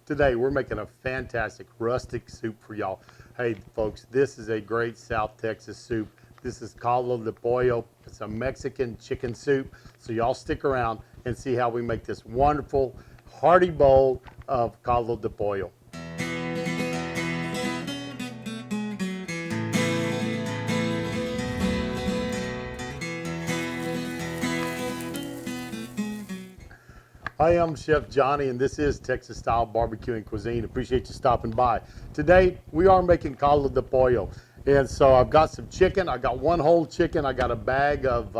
Today we're making a fantastic rustic soup for y'all. Hey folks, this is a great South Texas soup. This is Caldo de Pollo. It's a Mexican chicken soup. So y'all stick around and see how we make this wonderful, hearty bowl of Caldo de Pollo. I am Chef Johnny, and this is Texas Style Barbecue and Cuisine. Appreciate you stopping by. Today, we are making Caldo de Pollo. And so I've got some chicken. I got one whole chicken. I got a bag of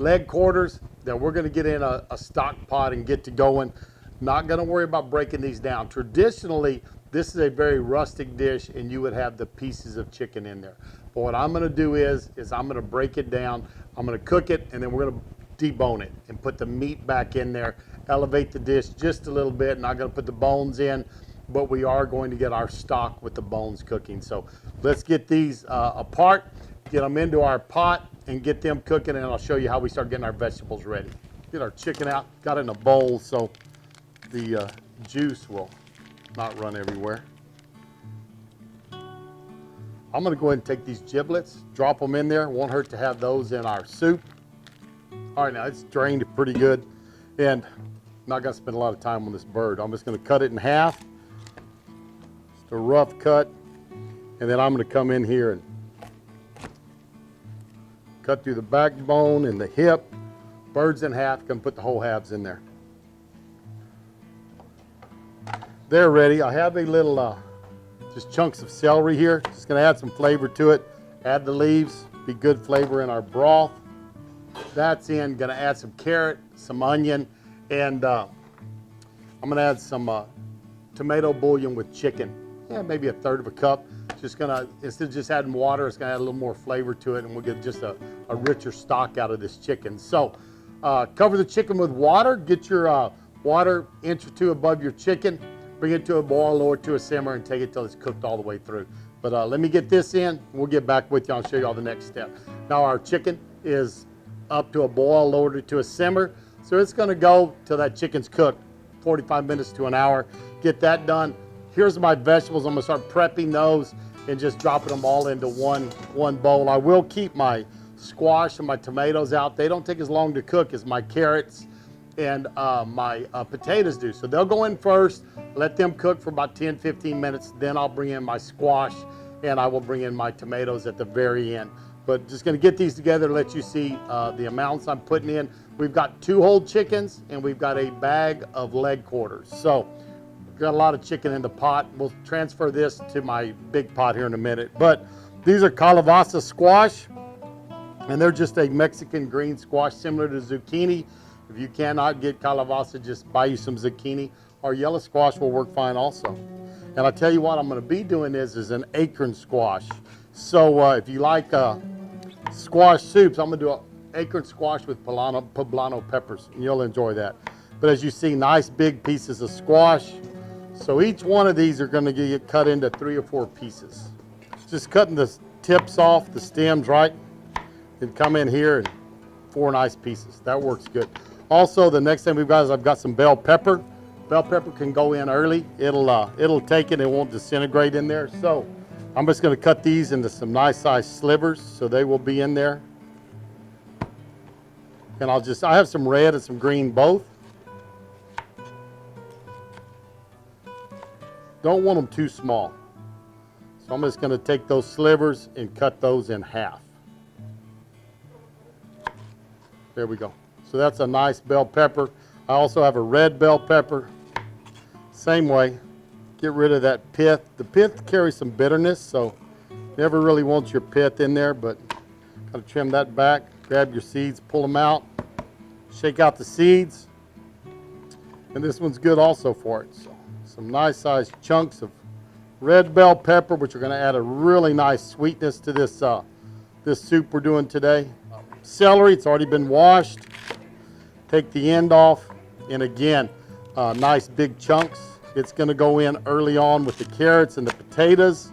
leg quarters that we're going to get in a stock pot and get to going. Not going to worry about breaking these down. Traditionally, this is a very rustic dish, and you would have the pieces of chicken in there. But what I'm going to do is I'm going to break it down. I'm going to cook it, and then we're going to debone it and put the meat back in there. Elevate the dish just a little bit. Not going to put the bones in, but we are going to get our stock with the bones cooking. So let's get these apart, get them into our pot, and get them cooking, and I'll show you how we start getting our vegetables ready. Get our chicken out, got it in a bowl so the juice will not run everywhere. I'm going to go ahead and take these giblets, drop them in there. Won't hurt to have those in our soup. All right, now it's drained pretty good, and I'm not going to spend a lot of time on this bird. I'm just going to cut it in half. Just a rough cut. And then I'm going to come in here and cut through the backbone and the hip. Bird's in half. Going to put the whole halves in there. They're ready. I have a little just chunks of celery here. Just going to add some flavor to it. Add the leaves. Be good flavor in our broth. That's in. Going to add some carrot, some onion, and I'm going to add some tomato bouillon with chicken. Yeah, maybe a third of a cup. Just going to, instead of just adding water, it's going to add a little more flavor to it, and we'll get just a richer stock out of this chicken. So cover the chicken with water. Get your water inch or two above your chicken. Bring it to a boil, lower it to a simmer, and take it till it's cooked all the way through. But let me get this in. We'll get back with you. I'll show you all the next step. Now our chicken is up to a boil, lowered it to a simmer. So it's going to go till that chicken's cooked, 45 minutes to an hour. Get that done. Here's my vegetables. I'm going to start prepping those and just dropping them all into one bowl. I will keep my squash and my tomatoes out. They don't take as long to cook as my carrots and my potatoes do. So they'll go in first, let them cook for about 10-15 minutes. Then I'll bring in my squash and I will bring in my tomatoes at the very end. But just going to get these together to let you see the amounts I'm putting in. We've got 2 whole chickens and we've got a bag of leg quarters. So we've got a lot of chicken in the pot. We'll transfer this to my big pot here in a minute. But these are calabaza squash, and they're just a Mexican green squash similar to zucchini. If you cannot get calabaza, just buy you some zucchini. Or yellow squash will work fine also. And I'll tell you what I'm going to be doing is an acorn squash. So if you like squash soups, I'm going to do an acorn squash with poblano peppers, and you'll enjoy that. But as you see, nice big pieces of squash. So each one of these are going to get cut into 3 or 4 pieces. Just cutting the tips off, the stems, right? And come in here and 4 nice pieces. That works good. Also, the next thing we've got is I've got some bell pepper. Bell pepper can go in early. It'll take it. It won't disintegrate in there. So I'm just going to cut these into some nice sized slivers, so they will be in there. And I have some red and some green both. Don't want them too small. So I'm just going to take those slivers and cut those in half. There we go. So that's a nice bell pepper. I also have a red bell pepper. Same way. Get rid of that pith. The pith carries some bitterness, so never really want your pith in there, but got to trim that back. Grab your seeds, pull them out, shake out the seeds, and this one's good also for it. So some nice sized chunks of red bell pepper, which are going to add a really nice sweetness to this this soup we're doing today. Celery, it's already been washed. Take the end off, and again, nice big chunks. It's going to go in early on with the carrots and the potatoes.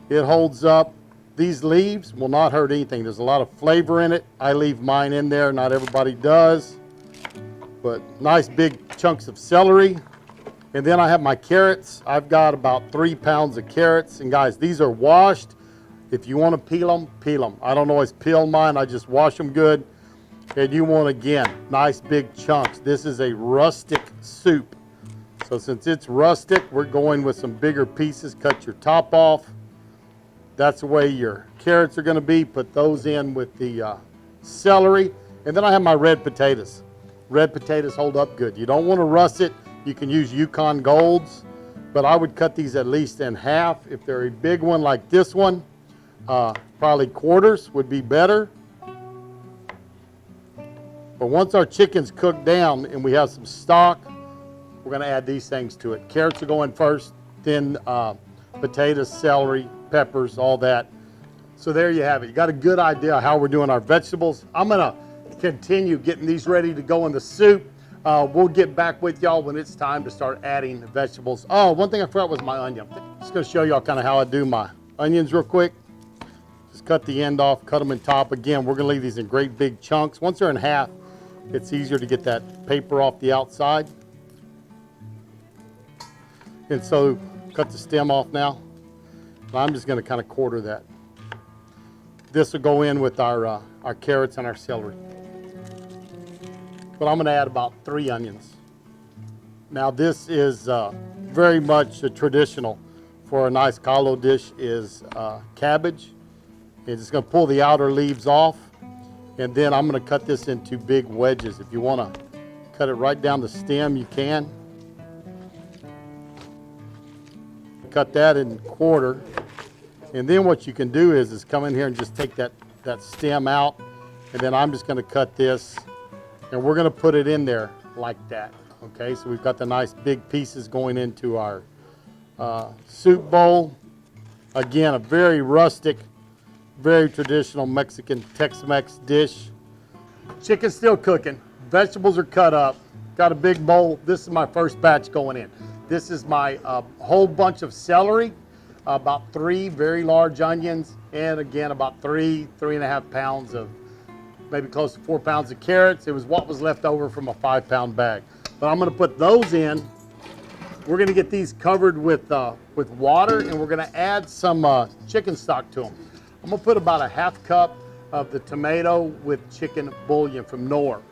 It holds up. These leaves will not hurt anything. There's a lot of flavor in it. I leave mine in there. Not everybody does. But nice big chunks of celery. And then I have my carrots. I've got about 3 pounds of carrots. And guys, these are washed. If you want to peel them, peel them. I don't always peel mine. I just wash them good. And you want, again, nice big chunks. This is a rustic soup. So since it's rustic, we're going with some bigger pieces. Cut your top off. That's the way your carrots are going to be. Put those in with the celery. And then I have my red potatoes. Red potatoes hold up good. You don't want to rust it. You can use Yukon Golds, but I would cut these at least in half. If they're a big one like this one, probably quarters would be better. But once our chicken's cooked down and we have some stock, we're going to add these things to it. Carrots are going first, then potatoes, celery, peppers, all that. So there you have it. You got a good idea how we're doing our vegetables. I'm going to continue getting these ready to go in the soup. We'll get back with y'all when it's time to start adding the vegetables. Oh, one thing I forgot was my onion. Just going to show y'all kind of how I do my onions real quick. Just cut the end off, cut them in top. Again, we're going to leave these in great big chunks. Once they're in half, it's easier to get that paper off the outside. And so cut the stem off now. I'm just going to kind of quarter that. This will go in with our carrots and our celery. But I'm going to add about 3 onions. Now this is very much traditional for a nice caldo dish is cabbage. And just going to pull the outer leaves off. And then I'm going to cut this into big wedges. If you want to cut it right down the stem, you can. Cut that in quarter. And then what you can do is come in here and just take that stem out. And then I'm just going to cut this. And we're going to put it in there like that. Okay, so we've got the nice big pieces going into our soup bowl. Again, a very rustic, very traditional Mexican Tex Mex dish. Chicken's still cooking. Vegetables are cut up. Got a big bowl. This is my first batch going in. This is my whole bunch of celery, about 3 very large onions, and again about 3.5 pounds of, maybe close to 4 pounds of carrots. It was what was left over from a 5-pound bag. But I'm going to put those in. We're going to get these covered with water, and we're going to add some chicken stock to them. I'm going to put about a 1/2 cup of the tomato with chicken bouillon from Gore.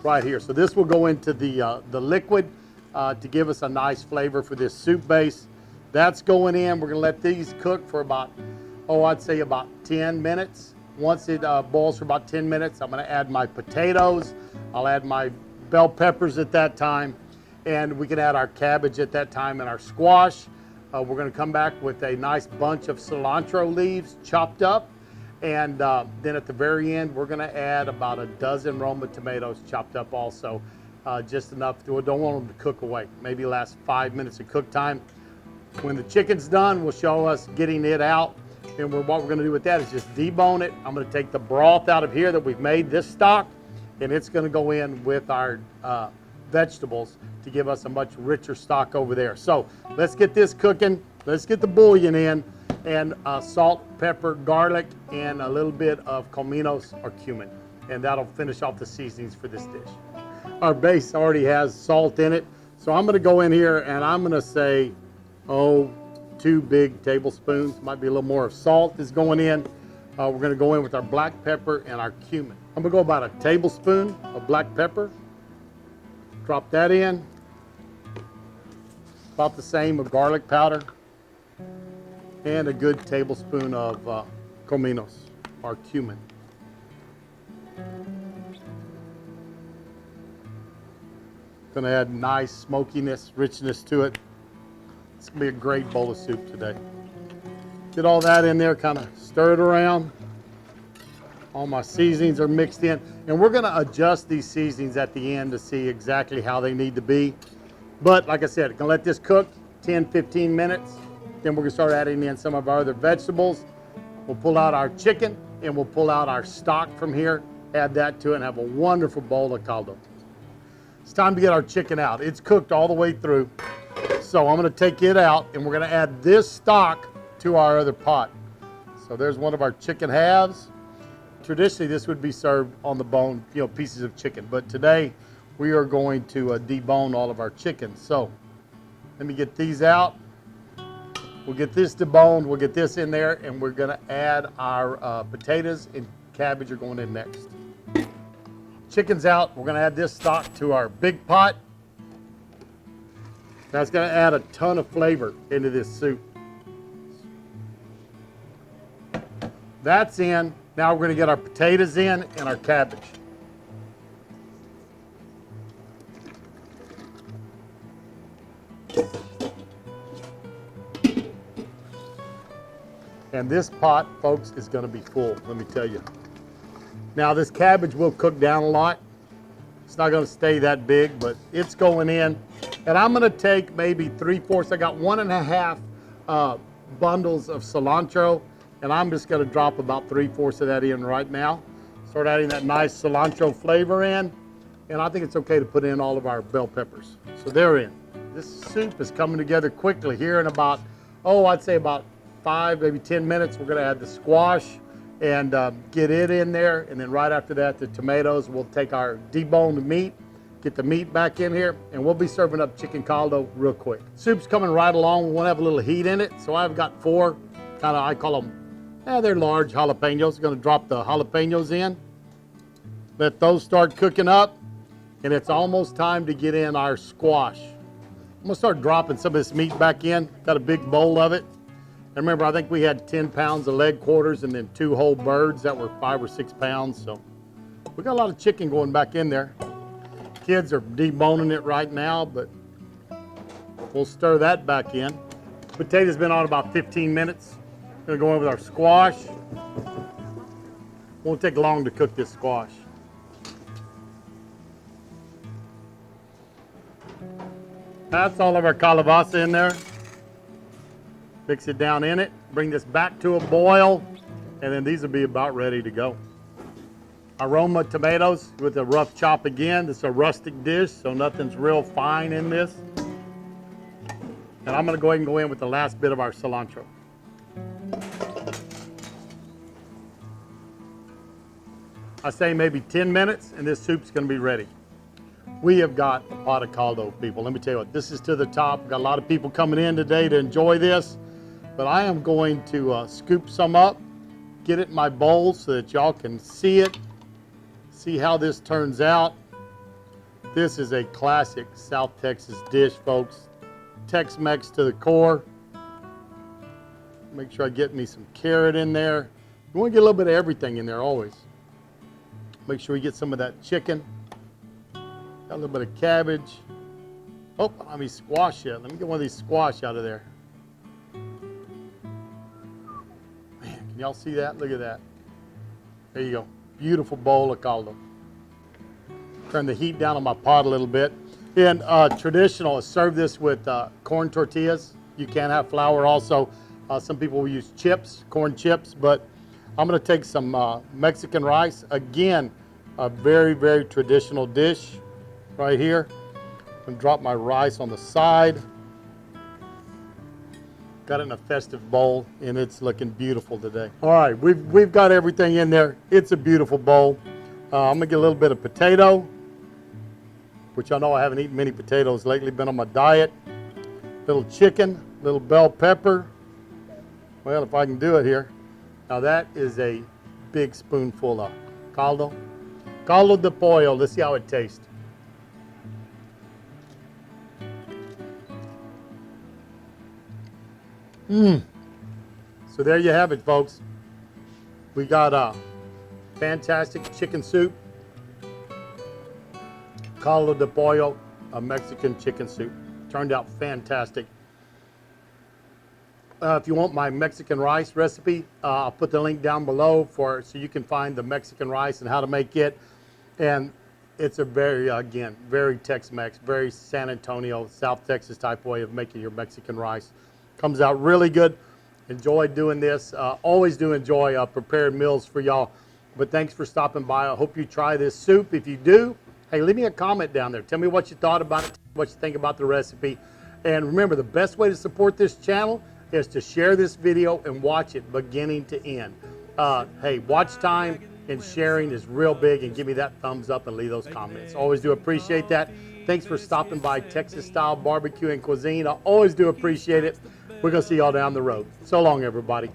Right here. So this will go into the liquid to give us a nice flavor for this soup base. That's going in. We're going to let these cook for about, I'd say about 10 minutes. Once it boils for about 10 minutes, I'm going to add my potatoes. I'll add my bell peppers at that time. And we can add our cabbage at that time and our squash. We're going to come back with a nice bunch of cilantro leaves chopped up. And then at the very end, we're going to add about a dozen Roma tomatoes chopped up also. Just enough. We don't want them to cook away. Maybe last 5 minutes of cook time. When the chicken's done, we'll show us getting it out. And what we're going to do with that is just debone it. I'm going to take the broth out of here that we've made, this stock, and it's going to go in with our vegetables to give us a much richer stock over there. So let's get this cooking. Let's get the bouillon in, and salt, pepper, garlic, and a little bit of cominos or cumin. And that'll finish off the seasonings for this dish. Our base already has salt in it. So I'm going to go in here and I'm going to say, 2 big tablespoons. Might be a little more of salt is going in. We're going to go in with our black pepper and our cumin. I'm going to go about a tablespoon of black pepper. Drop that in. About the same of garlic powder. And a good tablespoon of cominos or cumin. Going to add nice smokiness, richness to it. It's going to be a great bowl of soup today. Get all that in there, kind of stir it around. All my seasonings are mixed in. And we're going to adjust these seasonings at the end to see exactly how they need to be. But like I said, going to let this cook 10-15 minutes. Then we're going to start adding in some of our other vegetables. We'll pull out our chicken and we'll pull out our stock from here, add that to it, and have a wonderful bowl of caldo. It's time to get our chicken out. It's cooked all the way through. So I'm going to take it out and we're going to add this stock to our other pot. So there's one of our chicken halves. Traditionally, this would be served on the bone, pieces of chicken. But today, we are going to debone all of our chickens. So let me get these out. We'll get this deboned, we'll get this in there, and we're gonna add our potatoes and cabbage are going in next. Chicken's out, we're gonna add this stock to our big pot. That's gonna add a ton of flavor into this soup. That's in. Now we're gonna get our potatoes in and our cabbage. And this pot, folks, is going to be full, let me tell you. Now, this cabbage will cook down a lot. It's not going to stay that big, but it's going in. And I'm going to take maybe 3/4. I got 1.5 bundles of cilantro, and I'm just going to drop about 3/4 of that in right now. Start adding that nice cilantro flavor in. And I think it's okay to put in all of our bell peppers. So they're in. This soup is coming together quickly here in about, I'd say about 5, maybe 10 minutes. We're going to add the squash and get it in there. And then right after that, the tomatoes. We'll take our deboned meat, get the meat back in here, and we'll be serving up chicken caldo real quick. Soup's coming right along. We want to have a little heat in it. So I've got 4, I call them, they're large jalapenos. Going to drop the jalapenos in. Let those start cooking up. And it's almost time to get in our squash. I'm going to start dropping some of this meat back in. Got a big bowl of it. And remember, I think we had 10 pounds of leg quarters and then 2 whole birds that were 5 or 6 pounds. So we got a lot of chicken going back in there. Kids are deboning it right now, but we'll stir that back in. Potatoes been on about 15 minutes. Gonna go in with our squash. Won't take long to cook this squash. That's all of our calabaza in there. Mix it down in it, bring this back to a boil, and then these will be about ready to go. Aroma tomatoes with a rough chop again. This is a rustic dish, so nothing's real fine in this. And I'm gonna go ahead and go in with the last bit of our cilantro. I say maybe 10 minutes and this soup's gonna be ready. We have got a pot of caldo, people. Let me tell you what, this is to the top. We've got a lot of people coming in today to enjoy this. But I am going to scoop some up, get it in my bowl so that y'all can see it, see how this turns out. This is a classic South Texas dish, folks. Tex Mex to the core. Make sure I get me some carrot in there. You want to get a little bit of everything in there always. Make sure we get some of that chicken. Got a little bit of cabbage. Oh, I don't have any squash yet. Let me get one of these squash out of there. Y'all see that? Look at that. There you go. Beautiful bowl of caldo. Turn the heat down on my pot a little bit. And traditional is serve this with corn tortillas. You can have flour also. Some people will use chips, corn chips, but I'm going to take some Mexican rice. Again, a very, very traditional dish right here. I'm going to drop my rice on the side. Got it in a festive bowl, and it's looking beautiful today. All right, we've got everything in there. It's a beautiful bowl. I'm gonna get a little bit of potato, which I know I haven't eaten many potatoes lately, been on my diet. Little chicken, little bell pepper. Well, if I can do it here. Now that is a big spoonful of caldo. Caldo de Pollo, let's see how it tastes. So there you have it, folks. We got a fantastic chicken soup, caldo de pollo, a Mexican chicken soup. Turned out fantastic. If you want my Mexican rice recipe, I'll put the link down below so you can find the Mexican rice and how to make it. And it's a very, again, very Tex-Mex, very San Antonio, South Texas type way of making your Mexican rice. Comes out really good. Enjoy doing this. Always do enjoy prepared meals for y'all. But thanks for stopping by. I hope you try this soup. If you do, hey, leave me a comment down there. Tell me what you thought about it, what you think about the recipe. And remember, the best way to support this channel is to share this video and watch it beginning to end. Hey, watch time and sharing is real big, and give me that thumbs up and leave those comments. Always do appreciate that. Thanks for stopping by Texas Style Barbecue and Cuisine. I always do appreciate it. We're going to see y'all down the road. So long, everybody.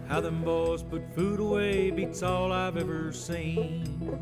How them boys put food away beats all I've ever seen.